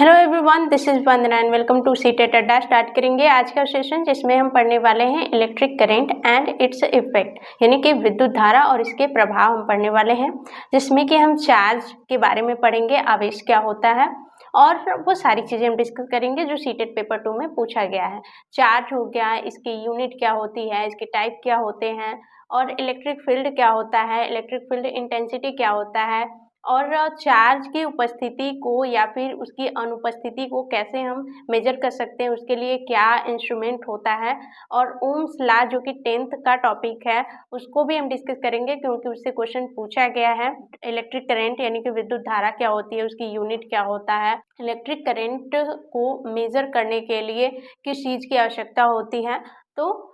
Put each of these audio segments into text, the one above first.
Hello everyone, this is Vandana and welcome to CTET Adda. Start करेंगे आज का सेशन जिसमें हम पढ़ने वाले हैं electric current and its effect, यानी कि विद्युत धारा और इसके प्रभाव हम पढ़ने वाले हैं, जिसमें कि हम चार्ज के बारे में पढ़ेंगे, आवेश क्या होता है और वो सारी चीज़ें हम डिस्कस करेंगे जो सीटेट पेपर 2 में पूछा गया है। चार्ज हो गया, इसकी यूनिट क्या होती है, इसके टाइप क्या होते हैं और इलेक्ट्रिक फील्ड क्या होता है, इलेक्ट्रिक फील्ड इंटेंसिटी क्या होता है और चार्ज की उपस्थिति को या फिर उसकी अनुपस्थिति को कैसे हम मेजर कर सकते हैं, उसके लिए क्या इंस्ट्रूमेंट होता है और ओम्स लॉ जो कि 10th का टॉपिक है उसको भी हम डिस्कस करेंगे क्योंकि उससे क्वेश्चन पूछा गया है। इलेक्ट्रिक करंट यानी कि विद्युत धारा क्या होती है, उसकी यूनिट क्या होता है, इलेक्ट्रिक करंट को मेजर करने के लिए किस चीज़ की आवश्यकता होती है। तो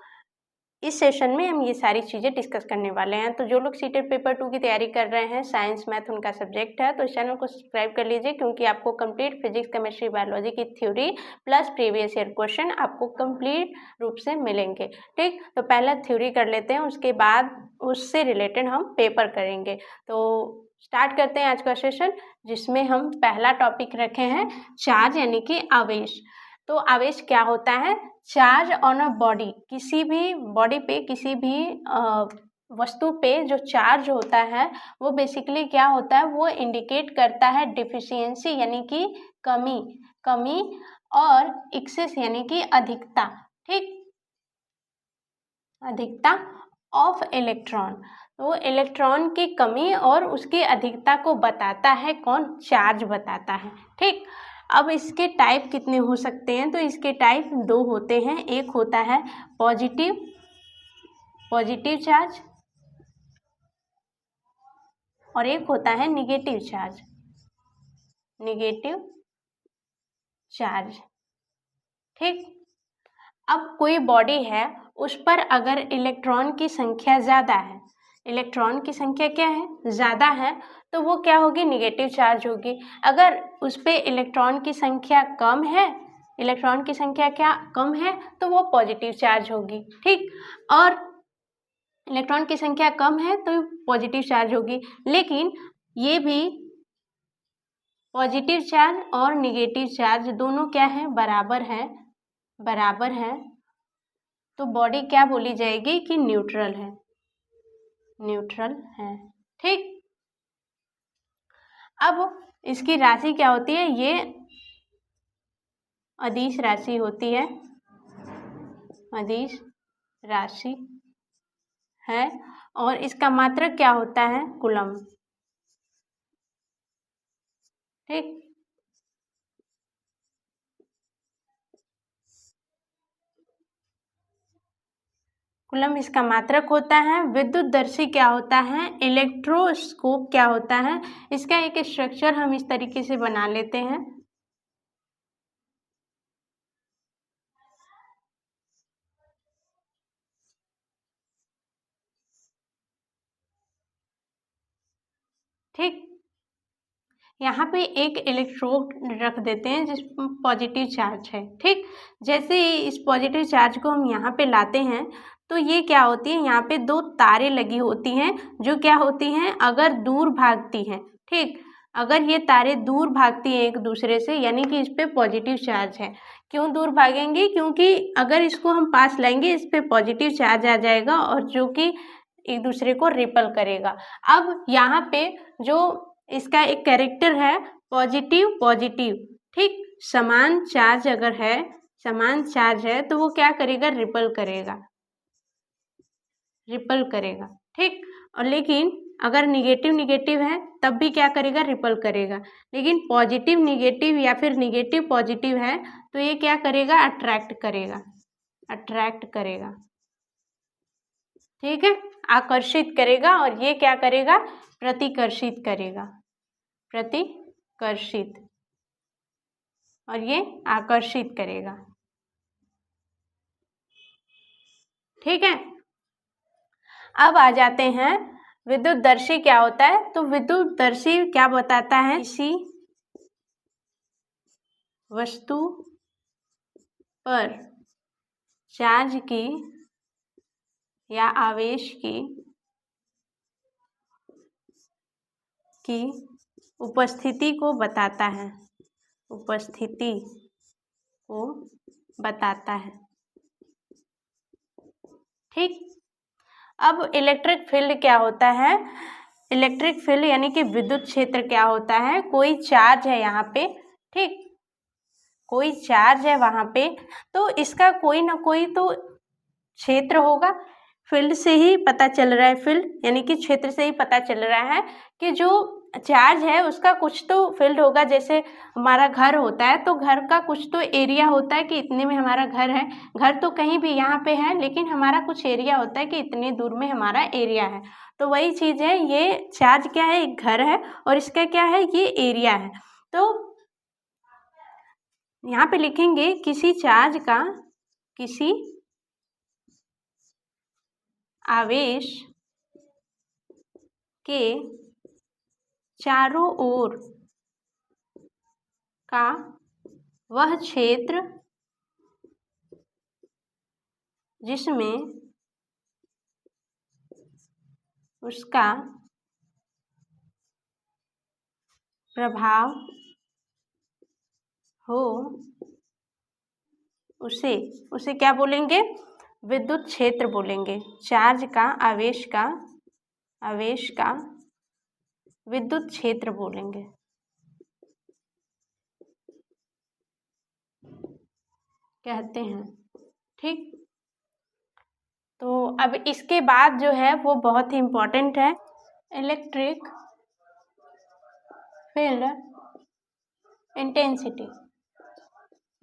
इस सेशन में हम ये सारी चीज़ें डिस्कस करने वाले हैं। तो जो लोग सीटेट पेपर 2 की तैयारी कर रहे हैं, साइंस मैथ उनका सब्जेक्ट है, तो इस चैनल को सब्सक्राइब कर लीजिए क्योंकि आपको कंप्लीट फिजिक्स केमिस्ट्री बायोलॉजी की theory plus previous year question आपको कंप्लीट रूप से मिलेंगे। ठीक, तो पहले थ्योरी कर लेते हैं, उसके बाद उससे रिलेटेड हम पेपर करेंगे। तो स्टार्ट करते हैं आज का सेशन, जिसमें हम पहला टॉपिक रखे हैं चार्ज यानी कि आवेश। तो आवेश क्या होता है? चार्ज ऑन अ बॉडी, किसी भी बॉडी पे, किसी भी वस्तु पे जो चार्ज होता है वो बेसिकली क्या होता है, वो इंडिकेट करता है डिफिशियंसी यानी कि कमी और एक्सेस यानी कि अधिकता। ठीक, अधिकता ऑफ इलेक्ट्रॉन, तो इलेक्ट्रॉन की कमी और उसकी अधिकता को बताता है कौन? चार्ज बताता है। ठीक, अब इसके टाइप कितने हो सकते हैं? तो इसके टाइप दो होते हैं, एक होता है पॉजिटिव चार्ज और एक होता है निगेटिव चार्ज। ठीक, अब कोई बॉडी है, उस पर अगर इलेक्ट्रॉन की संख्या ज़्यादा है, इलेक्ट्रॉन की संख्या क्या है? ज़्यादा है, तो वो क्या होगी? निगेटिव चार्ज होगी। अगर उस पर इलेक्ट्रॉन की संख्या कम है, इलेक्ट्रॉन की संख्या क्या कम है, तो वो पॉजिटिव चार्ज होगी। ठीक, और इलेक्ट्रॉन की संख्या कम है तो पॉजिटिव चार्ज होगी। लेकिन ये भी पॉजिटिव चार्ज और निगेटिव चार्ज दोनों क्या है? बराबर है, तो बॉडी क्या बोली जाएगी कि न्यूट्रल है। ठीक, अब इसकी राशि क्या होती है? ये अदिश राशि होती है, अदिश राशि है और इसका मात्रक क्या होता है? कूलम्ब। ठीक, कूलम्ब इसका मात्रक होता है। विद्युतदर्शी क्या होता है? इलेक्ट्रोस्कोप क्या होता है? इसका एक स्ट्रक्चर हम इस तरीके से बना लेते हैं। ठीक, यहाँ पे एक इलेक्ट्रोड रख देते हैं जिस पॉजिटिव चार्ज है। ठीक, जैसे ही इस पॉजिटिव चार्ज को हम यहाँ पे लाते हैं तो ये क्या होती है? यहाँ पे दो तारें लगी होती हैं जो क्या होती हैं? अगर दूर भागती हैं। ठीक, अगर ये तारें दूर भागती हैं एक दूसरे से, यानी कि इस पे पॉजिटिव चार्ज है। क्यों दूर भागेंगी? क्योंकि अगर इसको हम पास लाएंगे इस पे पॉजिटिव चार्ज आ जाएगा और जो कि एक दूसरे को रिपल करेगा। अब यहाँ पे जो इसका एक कैरेक्टर है पॉजिटिव। ठीक, समान चार्ज अगर है, समान चार्ज है तो वो क्या करेगा? रिपल करेगा। ठीक, और लेकिन अगर निगेटिव है तब भी क्या करेगा? रिपल करेगा। लेकिन पॉजिटिव निगेटिव या फिर निगेटिव पॉजिटिव है तो ये क्या करेगा? अट्रैक्ट करेगा। ठीक है, आकर्षित करेगा और ये क्या करेगा? प्रतिकर्षित और ये आकर्षित करेगा। ठीक है, अब आ जाते हैं विद्युतदर्शी क्या होता है। तो विद्युतदर्शी क्या बताता है? किसी वस्तु पर चार्ज की या आवेश की उपस्थिति को बताता है। उपस्थिति को बताता है। ठीक, अब इलेक्ट्रिक फील्ड क्या होता है? इलेक्ट्रिक फील्ड यानी कि विद्युत क्षेत्र क्या होता है? कोई चार्ज है यहाँ पे, ठीक, कोई चार्ज है वहाँ पे, तो इसका कोई ना कोई तो क्षेत्र होगा। फील्ड से ही पता चल रहा है, फील्ड यानी कि क्षेत्र से ही पता चल रहा है कि जो चार्ज है उसका कुछ तो फील्ड होगा। जैसे हमारा घर होता है तो घर का कुछ तो एरिया होता है कि इतने में हमारा घर है। घर तो कहीं भी यहाँ पे है, लेकिन हमारा कुछ एरिया होता है कि इतने दूर में हमारा एरिया है। तो वही चीज़ है, ये चार्ज क्या है? एक घर है और इसका क्या है? ये एरिया है। तो यहाँ पे लिखेंगे किसी चार्ज का, किसी आवेश के चारों ओर का वह क्षेत्र जिसमें उसका प्रभाव हो, उसे क्या बोलेंगे? विद्युत क्षेत्र बोलेंगे। चार्ज का, आवेश का विद्युत क्षेत्र बोलेंगे। कहते हैं, ठीक। तो अब इसके बाद जो है वो बहुत ही इम्पोर्टेंट है, इलेक्ट्रिक फील्ड इंटेंसिटी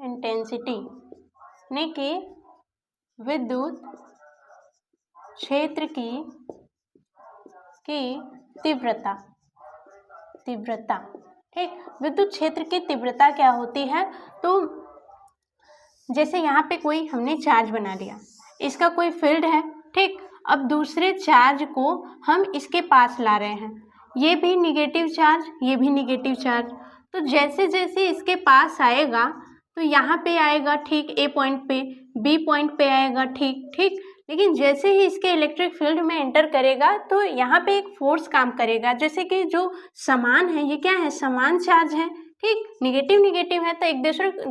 यानी कि विद्युत क्षेत्र की तीव्रता, ठीक। विद्युत क्षेत्र की तीव्रता क्या होती है? तो जैसे यहाँ पे कोई हमने चार्ज बना लिया, इसका कोई फील्ड है, ठीक। अब दूसरे चार्ज को हम इसके पास ला रहे हैं, ये भी निगेटिव चार्ज, ये भी निगेटिव चार्ज। तो जैसे जैसे इसके पास आएगा तो यहाँ पे आएगा, ठीक, ए पॉइंट पे, बी पॉइंट पे आएगा, ठीक। लेकिन जैसे ही इसके इलेक्ट्रिक फील्ड में एंटर करेगा तो यहाँ पे एक फोर्स काम करेगा। जैसे कि जो समान है, ये क्या है? समान चार्ज है, ठीक। निगेटिव है तो एक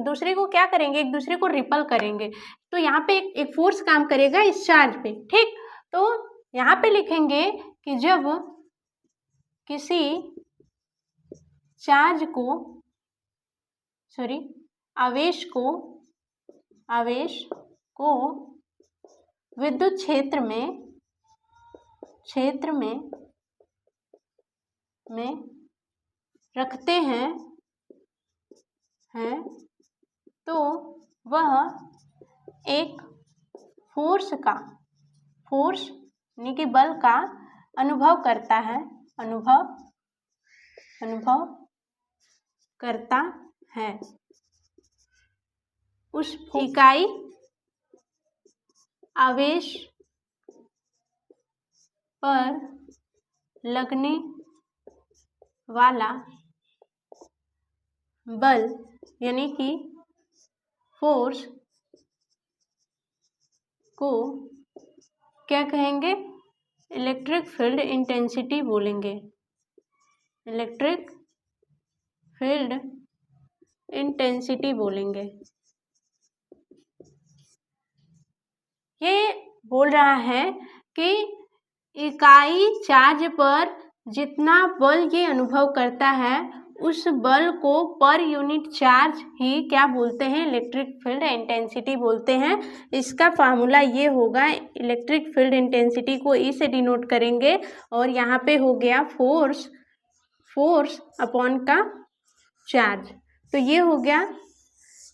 दूसरे को क्या करेंगे? एक दूसरे को रिपल करेंगे। तो यहाँ पे एक फोर्स काम करेगा इस चार्ज पे, ठीक। तो यहाँ पे लिखेंगे कि जब किसी चार्ज को, आवेश को विद्युत क्षेत्र में रखते हैं तो वह एक फोर्स यानी कि बल का अनुभव करता है। उस इकाई आवेश पर लगने वाला बल यानी कि फोर्स को क्या कहेंगे? इलेक्ट्रिक फील्ड इंटेंसिटी बोलेंगे। इलेक्ट्रिक फील्ड इंटेंसिटी बोलेंगे। ये बोल रहा है कि इकाई चार्ज पर जितना बल ये अनुभव करता है उस बल को पर यूनिट चार्ज ही क्या बोलते हैं? इलेक्ट्रिक फील्ड इंटेंसिटी बोलते हैं। इसका फार्मूला ये होगा, इलेक्ट्रिक फील्ड इंटेंसिटी को ई से डिनोट करेंगे और यहाँ पे हो गया फोर्स अपॉन का चार्ज। तो ये हो गया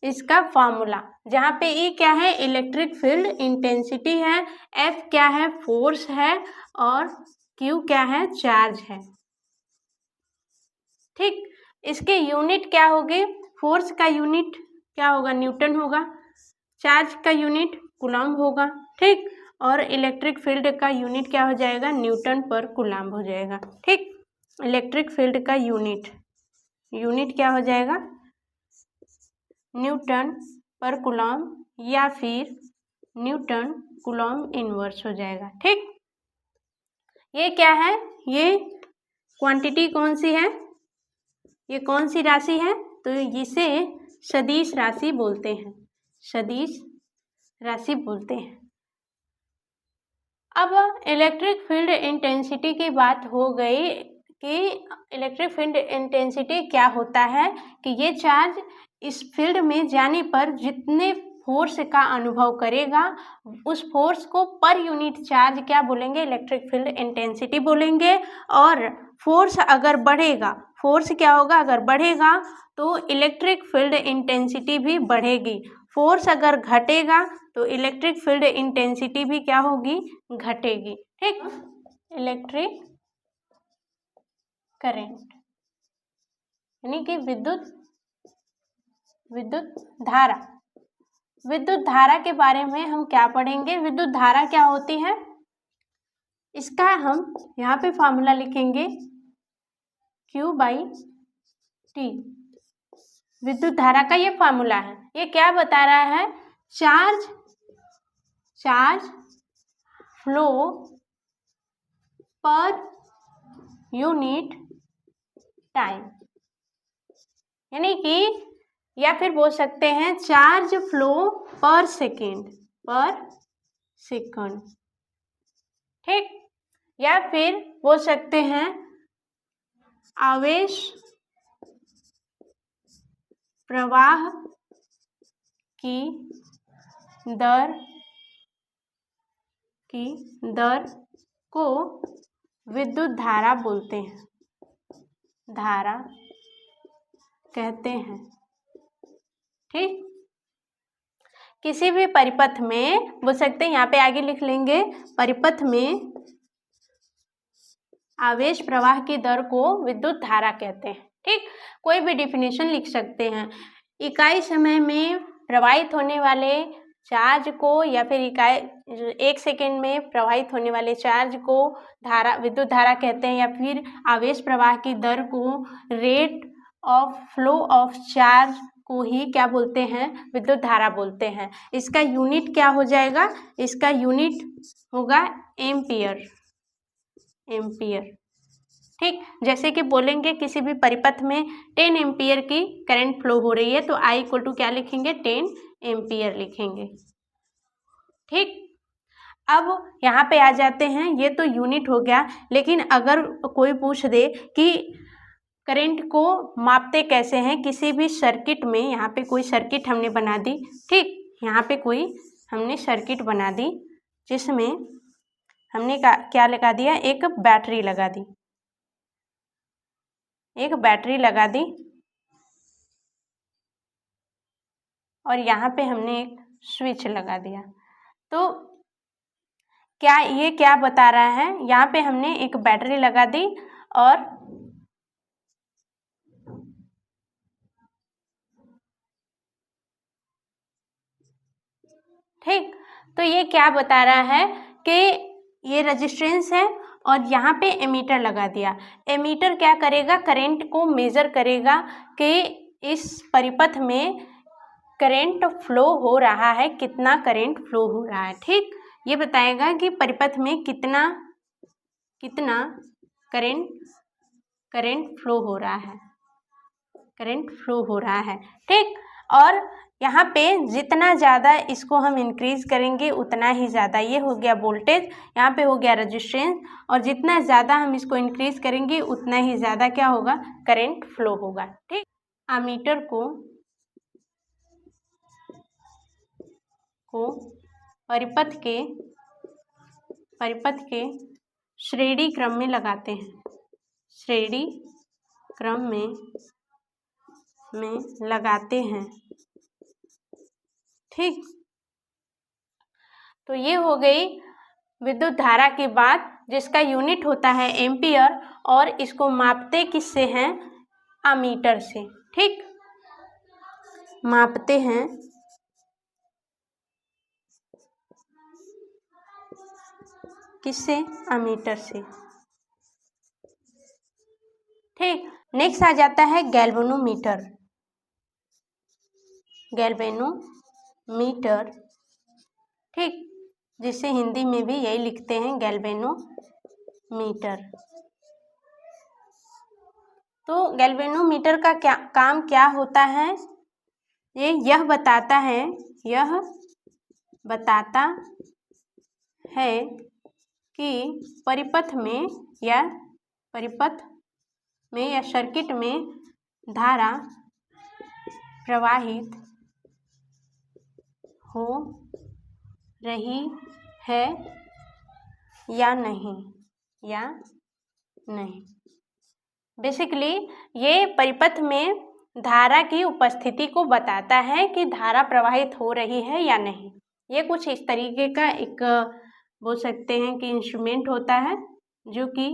इसका फार्मूला, जहाँ पे ई क्या है? इलेक्ट्रिक फील्ड इंटेंसिटी है, एफ क्या है? फोर्स है और क्यू क्या है? चार्ज है, ठीक। इसके यूनिट क्या होगी? फोर्स का यूनिट क्या होगा? न्यूटन होगा। चार्ज का यूनिट कूलम्ब होगा, ठीक। और इलेक्ट्रिक फील्ड का यूनिट क्या हो जाएगा? न्यूटन पर कूलम्ब हो जाएगा, ठीक। इलेक्ट्रिक फील्ड का यूनिट क्या हो जाएगा? न्यूटन पर कूलम्ब या फिर न्यूटन कूलम्ब इनवर्स हो जाएगा, ठीक। ये क्या है? ये क्वांटिटी कौन सी है? ये कौन सी राशि है? तो इसे सदिश राशि बोलते हैं, सदिश राशि बोलते हैं। अब इलेक्ट्रिक फील्ड इंटेंसिटी की बात हो गई कि इलेक्ट्रिक फील्ड इंटेंसिटी क्या होता है, कि ये चार्ज इस फील्ड में जाने पर जितने फोर्स का अनुभव करेगा उस फोर्स को पर यूनिट चार्ज क्या बोलेंगे, इलेक्ट्रिक फील्ड इंटेंसिटी बोलेंगे। और फोर्स अगर बढ़ेगा, फोर्स क्या होगा, अगर बढ़ेगा तो इलेक्ट्रिक फील्ड इंटेंसिटी भी बढ़ेगी। फोर्स अगर घटेगा तो इलेक्ट्रिक फील्ड इंटेंसिटी भी क्या होगी, घटेगी। ठीक, इलेक्ट्रिक करंट यानी कि विद्युत धारा के बारे में हम क्या पढ़ेंगे। विद्युत धारा क्या होती है, इसका हम यहाँ पे फॉर्मूला लिखेंगे Q/T। विद्युत धारा का ये फार्मूला है। ये क्या बता रहा है, charge flow per unit time, यानी कि या फिर बोल सकते हैं चार्ज फ्लो पर सेकेंड, ठीक, या फिर बोल सकते हैं आवेश प्रवाह की दर को विद्युत धारा बोलते हैं, धारा कहते हैं। ठीक, किसी भी परिपथ में बोल सकते हैं, यहाँ पे आगे लिख लेंगे, परिपथ में आवेश प्रवाह की दर को विद्युत धारा कहते हैं। ठीक, कोई भी डिफिनेशन लिख सकते हैं। इकाई समय में प्रवाहित होने वाले चार्ज को या फिर इकाई 1 सेकेंड में प्रवाहित होने वाले चार्ज को धारा, विद्युत धारा कहते हैं। या फिर आवेश प्रवाह की दर को, rate of flow of charge को ही क्या बोलते हैं, विद्युत धारा बोलते हैं। इसका यूनिट क्या हो जाएगा, इसका यूनिट होगा एम्पियर। ठीक, जैसे कि बोलेंगे किसी भी परिपथ में 10 एम्पियर की करंट फ्लो हो रही है तो I इक्वल टू क्या लिखेंगे, 10 एम्पियर लिखेंगे। ठीक, अब यहाँ पे आ जाते हैं, ये तो यूनिट हो गया। लेकिन अगर कोई पूछ दे कि करंट को मापते कैसे हैं किसी भी सर्किट में, यहाँ पे कोई सर्किट हमने बना दी। ठीक, यहाँ पे कोई हमने सर्किट बना दी जिसमें हमने क्या लगा दिया, एक बैटरी लगा दी, और यहाँ पे हमने एक स्विच लगा दिया। तो क्या ये क्या बता रहा है, यहाँ पे हमने एक बैटरी लगा दी और ठीक, तो ये क्या बता रहा है कि ये रेजिस्टेंस है और यहाँ पे एमीटर लगा दिया। एमीटर क्या करेगा, करंट को मेजर करेगा कि इस परिपथ में करंट फ्लो हो रहा है, कितना करंट फ्लो हो रहा है। ठीक, ये बताएगा कि परिपथ में कितना करंट फ्लो हो रहा है, ठीक। और यहाँ पे जितना ज़्यादा इसको हम इंक्रीज करेंगे उतना ही ज़्यादा, ये हो गया वोल्टेज, यहाँ पे हो गया रेजिस्टेंस, और जितना ज़्यादा हम इसको इंक्रीज करेंगे उतना ही ज़्यादा क्या होगा, करंट फ्लो होगा। ठीक, एमीटर को परिपथ के श्रेणी क्रम में लगाते हैं, श्रेणी क्रम में लगाते हैं। ठीक, तो ये हो गई विद्युत धारा की बात, जिसका यूनिट होता है एम्पियर, और इसको मापते किससे हैं, एमीटर से। ठीक, मापते हैं किससे, एमीटर से। ठीक, नेक्स्ट आ जाता है गैल्वेनोमीटर। ठीक, जिसे हिंदी में भी यही लिखते हैं, गैल्वेनोमीटर। तो गैल्वेनोमीटर का काम क्या होता है, यह बताता है कि परिपथ में या सर्किट में धारा प्रवाहित हो रही है या नहीं। बेसिकली ये परिपथ में धारा की उपस्थिति को बताता है कि धारा प्रवाहित हो रही है या नहीं। ये कुछ इस तरीके का एक बोल सकते हैं कि इंस्ट्रूमेंट होता है, जो कि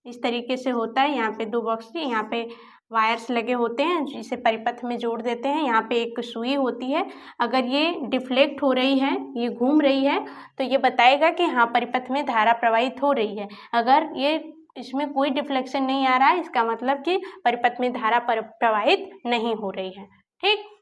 इस तरीके से होता है। यहाँ पे 2 बॉक्स की, यहाँ पे वायर्स लगे होते हैं जिसे परिपथ में जोड़ देते हैं। यहाँ पे एक सुई होती है, अगर ये डिफ्लेक्ट हो रही है, ये घूम रही है, तो ये बताएगा कि हाँ परिपथ में धारा प्रवाहित हो रही है। अगर ये इसमें कोई डिफ्लेक्शन नहीं आ रहा है, इसका मतलब कि परिपथ में धारा प्रवाहित नहीं हो रही है।